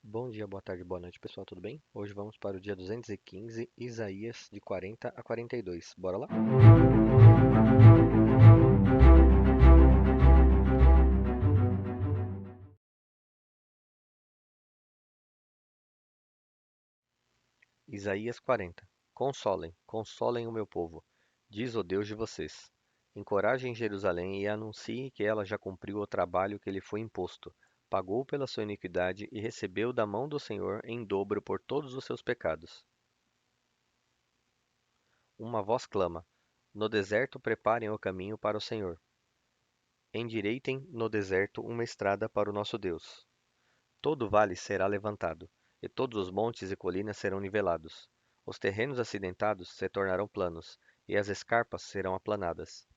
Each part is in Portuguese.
Bom dia, boa tarde, boa noite, pessoal, tudo bem? Hoje vamos para o dia 215, Isaías de 40 a 42. Bora lá? Isaías 40. Consolem, consolem o meu povo, diz o Deus de vocês. Encorajem Jerusalém e anunciem que ela já cumpriu o trabalho que lhe foi imposto, pagou pela sua iniquidade e recebeu da mão do Senhor em dobro por todos os seus pecados. Uma voz clama: no deserto preparem o caminho para o Senhor. Endireitem no deserto uma estrada para o nosso Deus. Todo vale será levantado, e todos os montes e colinas serão nivelados. Os terrenos acidentados se tornarão planos, e as escarpas serão aplanadas.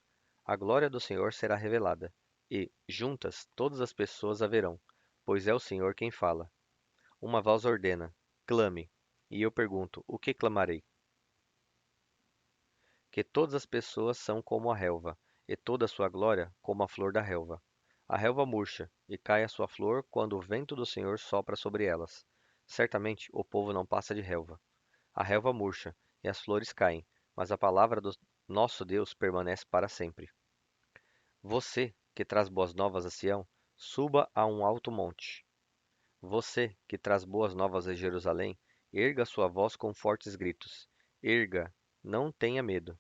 A glória do Senhor será revelada, e, juntas, todas as pessoas a verão, pois é o Senhor quem fala. Uma voz ordena: clame. E eu pergunto: o que clamarei? Que todas as pessoas são como a relva, e toda a sua glória como a flor da relva. A relva murcha, e cai a sua flor quando o vento do Senhor sopra sobre elas. Certamente o povo não passa de relva. A relva murcha, e as flores caem, mas a palavra do nosso Deus permanece para sempre. Você, que traz boas novas a Sião, suba a um alto monte. Você, que traz boas novas a Jerusalém, erga sua voz com fortes gritos. Erga, não tenha medo.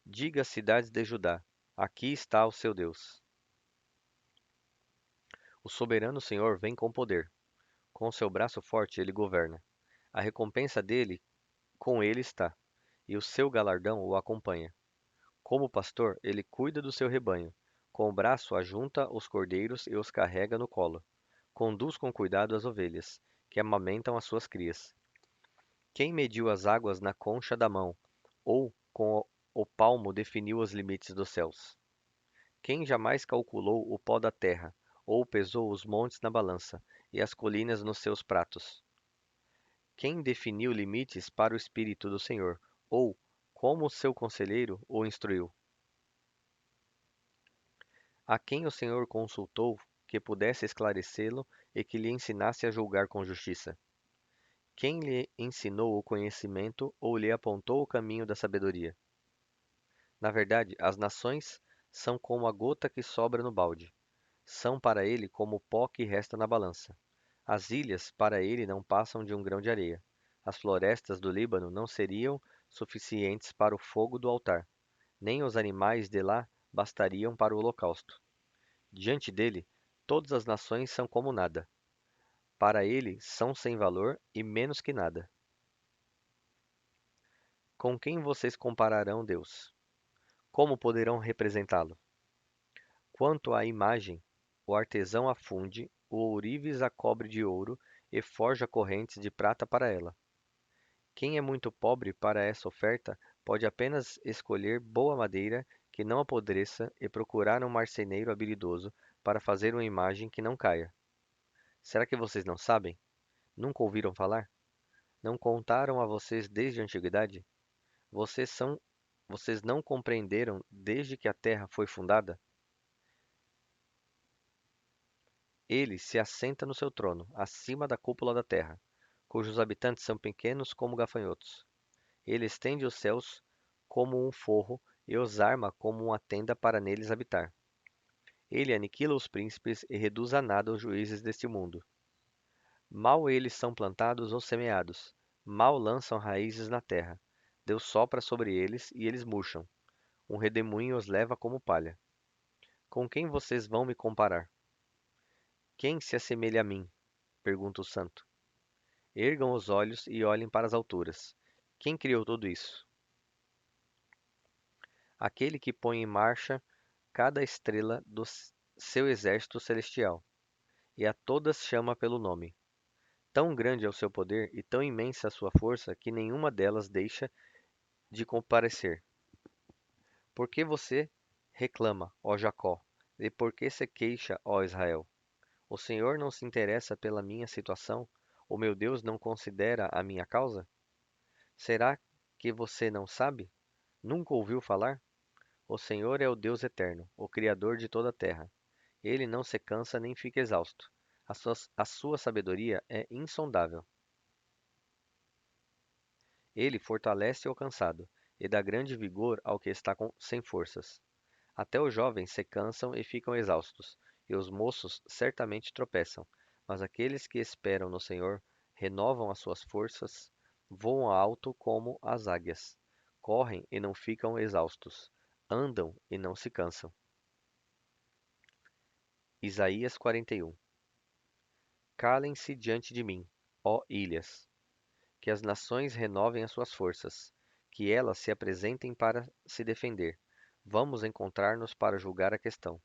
Diga às cidades de Judá: aqui está o seu Deus. O soberano Senhor vem com poder. Com seu braço forte ele governa. A recompensa dele com ele está, e o seu galardão o acompanha. Como pastor, ele cuida do seu rebanho. Com o braço ajunta os cordeiros e os carrega no colo. Conduz com cuidado as ovelhas, que amamentam as suas crias. Quem mediu as águas na concha da mão, ou com o palmo definiu os limites dos céus? Quem jamais calculou o pó da terra, ou pesou os montes na balança, e as colinas nos seus pratos? Quem definiu limites para o Espírito do Senhor, ou, como seu conselheiro, o instruiu? A quem o Senhor consultou que pudesse esclarecê-lo e que lhe ensinasse a julgar com justiça? Quem lhe ensinou o conhecimento ou lhe apontou o caminho da sabedoria? Na verdade, as nações são como a gota que sobra no balde. São para ele como o pó que resta na balança. As ilhas para ele não passam de um grão de areia. As florestas do Líbano não seriam suficientes para o fogo do altar, nem os animais de lá bastariam para o holocausto. Diante dele, todas as nações são como nada. Para ele, são sem valor e menos que nada. Com quem vocês compararão Deus? Como poderão representá-lo? Quanto à imagem, o artesão a funde, o ourives a cobre de ouro e forja correntes de prata para ela. Quem é muito pobre para essa oferta pode apenas escolher boa madeira que não apodreça e procurar um marceneiro habilidoso para fazer uma imagem que não caia. Será que vocês não sabem? Nunca ouviram falar? Não contaram a vocês desde a antiguidade? Vocês são, vocês não compreenderam desde que a terra foi fundada? Ele se assenta no seu trono, acima da cúpula da terra, cujos habitantes são pequenos como gafanhotos. Ele estende os céus como um forro e os arma como uma tenda para neles habitar. Ele aniquila os príncipes e reduz a nada os juízes deste mundo. Mal eles são plantados ou semeados, mal lançam raízes na terra. Deus sopra sobre eles e eles murcham. Um redemoinho os leva como palha. Com quem vocês vão me comparar? Quem se assemelha a mim? Pergunta o santo. Ergam os olhos e olhem para as alturas. Quem criou tudo isso? Aquele que põe em marcha cada estrela do seu exército celestial, e a todas chama pelo nome. Tão grande é o seu poder e tão imensa a sua força que nenhuma delas deixa de comparecer. Por que você reclama, ó Jacó? E por que se queixa, ó Israel? O Senhor não se interessa pela minha situação? O meu Deus não considera a minha causa? Será que você não sabe? Nunca ouviu falar? O Senhor é o Deus eterno, o Criador de toda a terra. Ele não se cansa nem fica exausto. A sua sabedoria é insondável. Ele fortalece o cansado e dá grande vigor ao que está sem forças. Até os jovens se cansam e ficam exaustos, e os moços certamente tropeçam. Mas aqueles que esperam no Senhor renovam as suas forças, voam alto como as águias, correm e não ficam exaustos, andam e não se cansam. Isaías 41. Calem-se diante de mim, ó ilhas, que as nações renovem as suas forças, que elas se apresentem para se defender. Vamos encontrar-nos para julgar a questão.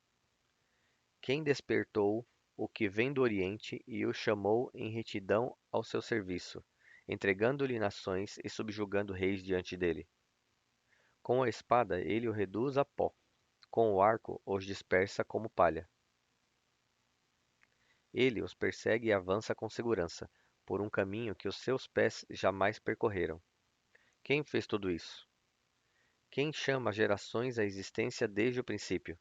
Quem despertou o que vem do Oriente e o chamou em retidão ao seu serviço, entregando-lhe nações e subjugando reis diante dele? Com a espada ele o reduz a pó, com o arco os dispersa como palha. Ele os persegue e avança com segurança, por um caminho que os seus pés jamais percorreram. Quem fez tudo isso? Quem chama gerações à existência desde o princípio?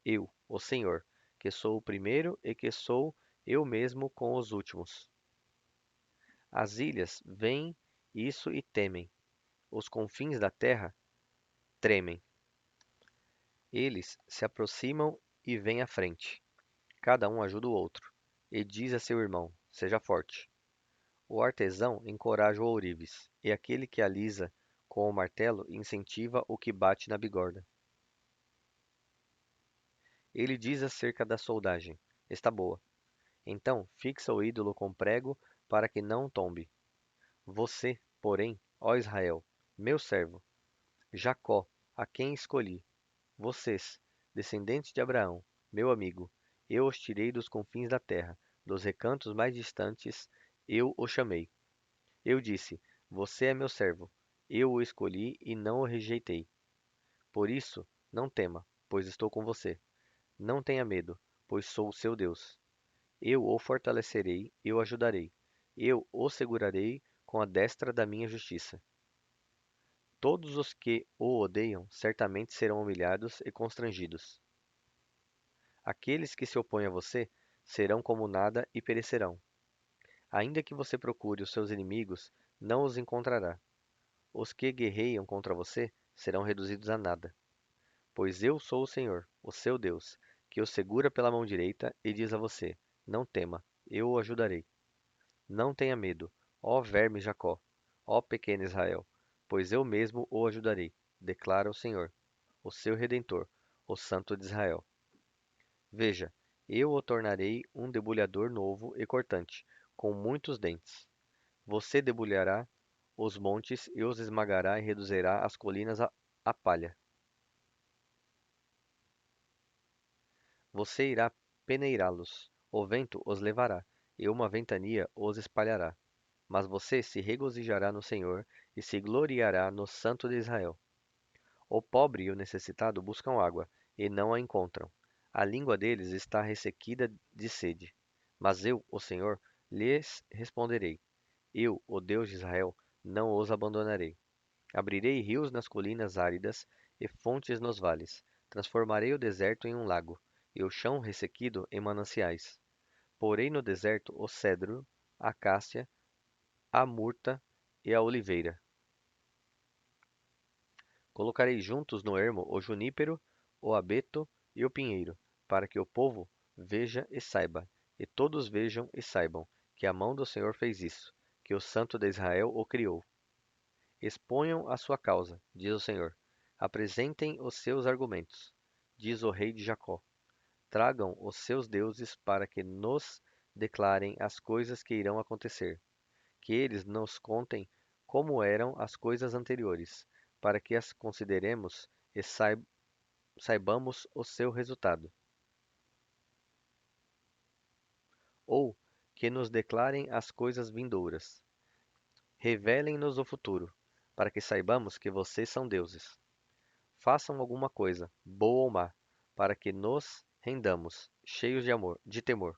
Eu, o Senhor, que sou o primeiro e que sou eu mesmo com os últimos. As ilhas veem isso e temem. Os confins da terra tremem. Eles se aproximam e vêm à frente. Cada um ajuda o outro. E diz a seu irmão: seja forte. O artesão encoraja o ourives, e aquele que alisa com o martelo incentiva o que bate na bigorna. Ele diz acerca da soldagem: está boa. Então fixa o ídolo com prego para que não tombe. Você, porém, ó Israel, meu servo, Jacó, a quem escolhi, vocês, descendentes de Abraão, meu amigo, eu os tirei dos confins da terra, dos recantos mais distantes, eu o chamei. Eu disse: você é meu servo, eu o escolhi e não o rejeitei. Por isso, não tema, pois estou com você. Não tenha medo, pois sou o seu Deus. Eu o fortalecerei, eu o ajudarei. Eu o segurarei com a destra da minha justiça. Todos os que o odeiam certamente serão humilhados e constrangidos. Aqueles que se opõem a você serão como nada e perecerão. Ainda que você procure os seus inimigos, não os encontrará. Os que guerreiam contra você serão reduzidos a nada. Pois eu sou o Senhor, o seu Deus, que o segura pela mão direita e diz a você: não tema, eu o ajudarei. Não tenha medo, ó verme Jacó, ó pequeno Israel, pois eu mesmo o ajudarei, declara o Senhor, o seu Redentor, o Santo de Israel. Veja, eu o tornarei um debulhador novo e cortante, com muitos dentes. Você debulhará os montes e os esmagará e reduzirá as colinas a palha. Você irá peneirá-los, o vento os levará, e uma ventania os espalhará. Mas você se regozijará no Senhor e se gloriará no Santo de Israel. O pobre e o necessitado buscam água, e não a encontram. A língua deles está ressequida de sede. Mas eu, o Senhor, lhes responderei. Eu, o Deus de Israel, não os abandonarei. Abrirei rios nas colinas áridas e fontes nos vales. Transformarei o deserto em um lago, e o chão ressequido em mananciais. Porei no deserto o cedro, a cássia, a murta e a oliveira. Colocarei juntos no ermo o junípero, o abeto e o pinheiro, para que o povo veja e saiba, e todos vejam e saibam, que a mão do Senhor fez isso, que o Santo de Israel o criou. Exponham a sua causa, diz o Senhor. Apresentem os seus argumentos, diz o rei de Jacó. Tragam os seus deuses para que nos declarem as coisas que irão acontecer, que eles nos contem como eram as coisas anteriores, para que as consideremos e saibamos o seu resultado. Ou que nos declarem as coisas vindouras. Revelem-nos o futuro, para que saibamos que vocês são deuses. Façam alguma coisa, boa ou má, para que nos rendamos, cheios de amor, de temor.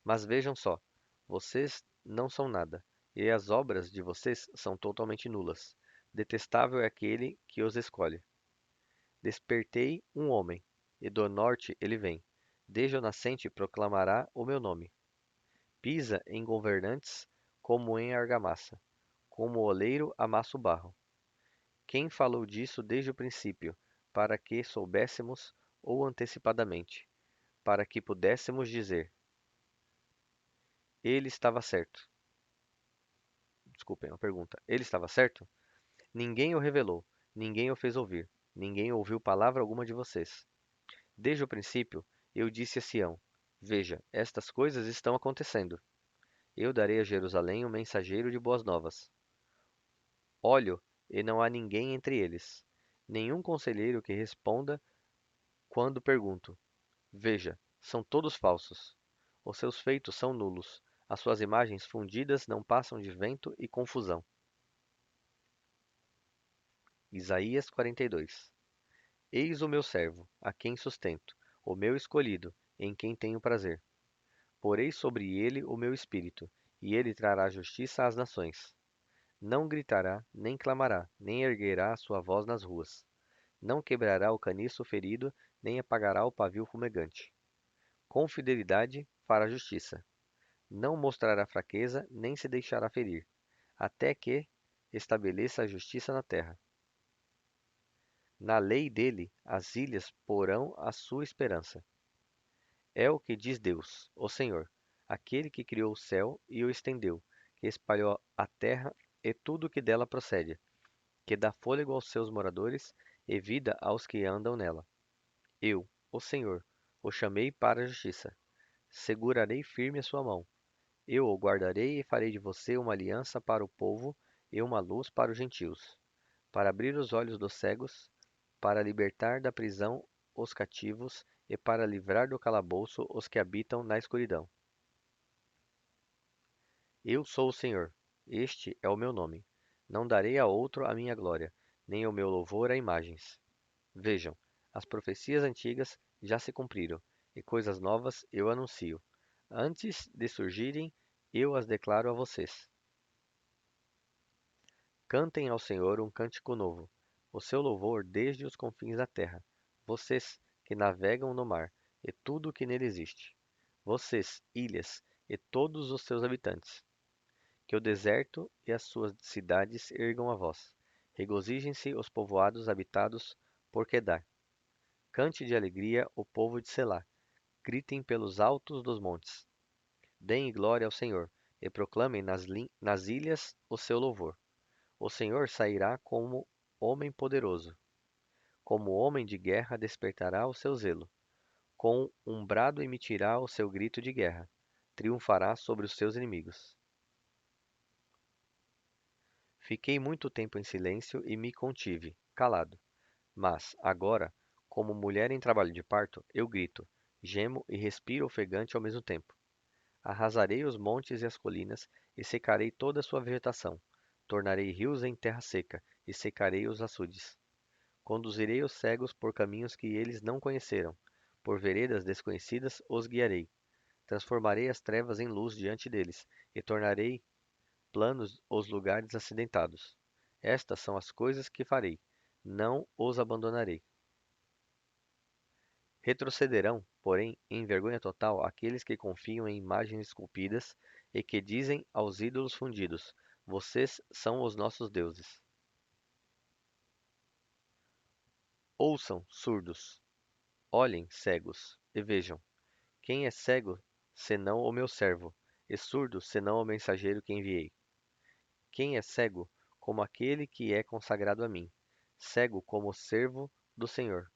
Mas vejam só, vocês não são nada, e as obras de vocês são totalmente nulas. Detestável é aquele que os escolhe. Despertei um homem, e do norte ele vem. Desde o nascente proclamará o meu nome. Pisa em governantes como em argamassa, como o oleiro amassa o barro. Quem falou disso desde o princípio, para que soubéssemos ou antecipadamente, para que pudéssemos dizer: ele estava certo. Desculpem, uma pergunta. Ele estava certo? Ninguém o revelou, ninguém o fez ouvir, ninguém ouviu palavra alguma de vocês. Desde o princípio, eu disse a Sião: veja, estas coisas estão acontecendo. Eu darei a Jerusalém um mensageiro de boas novas. Olho, e não há ninguém entre eles, nenhum conselheiro que responda quando pergunto. Veja, são todos falsos. Os seus feitos são nulos. As suas imagens fundidas não passam de vento e confusão. Isaías 42. Eis o meu servo, a quem sustento, o meu escolhido, em quem tenho prazer. Porei sobre ele o meu espírito, e ele trará justiça às nações. Não gritará, nem clamará, nem erguerá a sua voz nas ruas. Não quebrará o caniço ferido, nem apagará o pavio fumegante. Com fidelidade fará justiça. Não mostrará fraqueza, nem se deixará ferir, até que estabeleça a justiça na terra. Na lei dele as ilhas porão a sua esperança. É o que diz Deus, o Senhor, aquele que criou o céu e o estendeu, que espalhou a terra e tudo o que dela procede, que dá fôlego aos seus moradores e vida aos que andam nela. Eu, o Senhor, o chamei para a justiça. Segurarei firme a sua mão. Eu o guardarei e farei de você uma aliança para o povo e uma luz para os gentios, para abrir os olhos dos cegos, para libertar da prisão os cativos e para livrar do calabouço os que habitam na escuridão. Eu sou o Senhor, este é o meu nome. Não darei a outro a minha glória, nem o meu louvor a imagens. Vejam, as profecias antigas já se cumpriram, e coisas novas eu anuncio. Antes de surgirem, eu as declaro a vocês. Cantem ao Senhor um cântico novo, o seu louvor desde os confins da terra. Vocês que navegam no mar, e tudo o que nele existe. Vocês, ilhas, e todos os seus habitantes. Que o deserto e as suas cidades ergam a voz. Regozijem-se os povoados habitados por Quedar. Cante de alegria o povo de Selá. Gritem pelos altos dos montes. Deem glória ao Senhor, e proclamem nas ilhas o seu louvor. O Senhor sairá como homem poderoso. Como homem de guerra despertará o seu zelo. Com um brado emitirá o seu grito de guerra. Triunfará sobre os seus inimigos. Fiquei muito tempo em silêncio e me contive, calado. Mas, agora, como mulher em trabalho de parto, eu grito, gemo e respiro ofegante ao mesmo tempo. Arrasarei os montes e as colinas e secarei toda a sua vegetação. Tornarei rios em terra seca e secarei os açudes. Conduzirei os cegos por caminhos que eles não conheceram. Por veredas desconhecidas os guiarei. Transformarei as trevas em luz diante deles e tornarei planos os lugares acidentados. Estas são as coisas que farei. Não os abandonarei. Retrocederão, porém, em vergonha total aqueles que confiam em imagens esculpidas e que dizem aos ídolos fundidos: vocês são os nossos deuses. Ouçam, surdos, olhem, cegos, e vejam. Quem é cego, senão o meu servo, e surdo, senão o mensageiro que enviei? Quem é cego, como aquele que é consagrado a mim, cego como o servo do Senhor?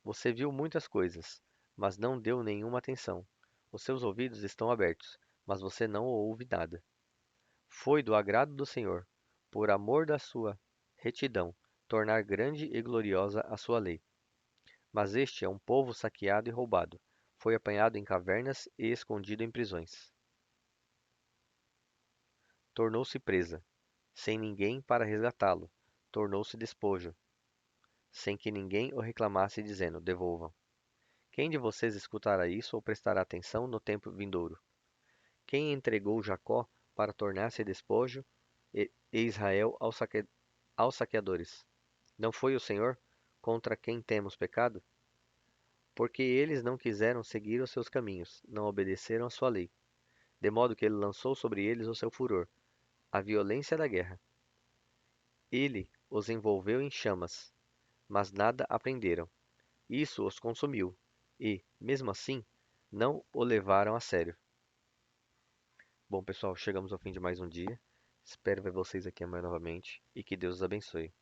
Você viu muitas coisas, mas não deu nenhuma atenção. Os seus ouvidos estão abertos, mas você não ouve nada. Foi do agrado do Senhor, por amor da sua retidão, tornar grande e gloriosa a sua lei. Mas este é um povo saqueado e roubado. Foi apanhado em cavernas e escondido em prisões. Tornou-se presa, sem ninguém para resgatá-lo. Tornou-se despojo, sem que ninguém o reclamasse, dizendo: devolvam. Quem de vocês escutará isso ou prestará atenção no tempo vindouro? Quem entregou Jacó para tornar-se despojo e Israel aos saqueadores? Não foi o Senhor, contra quem temos pecado? porque eles não quiseram seguir os seus caminhos, não obedeceram à sua lei, de modo que ele lançou sobre eles o seu furor, a violência da guerra. Ele os envolveu em chamas, mas nada aprenderam. Isso os consumiu, e, mesmo assim, não o levaram a sério. Bom, pessoal, chegamos ao fim de mais um dia. Espero ver vocês aqui amanhã novamente e que Deus os abençoe.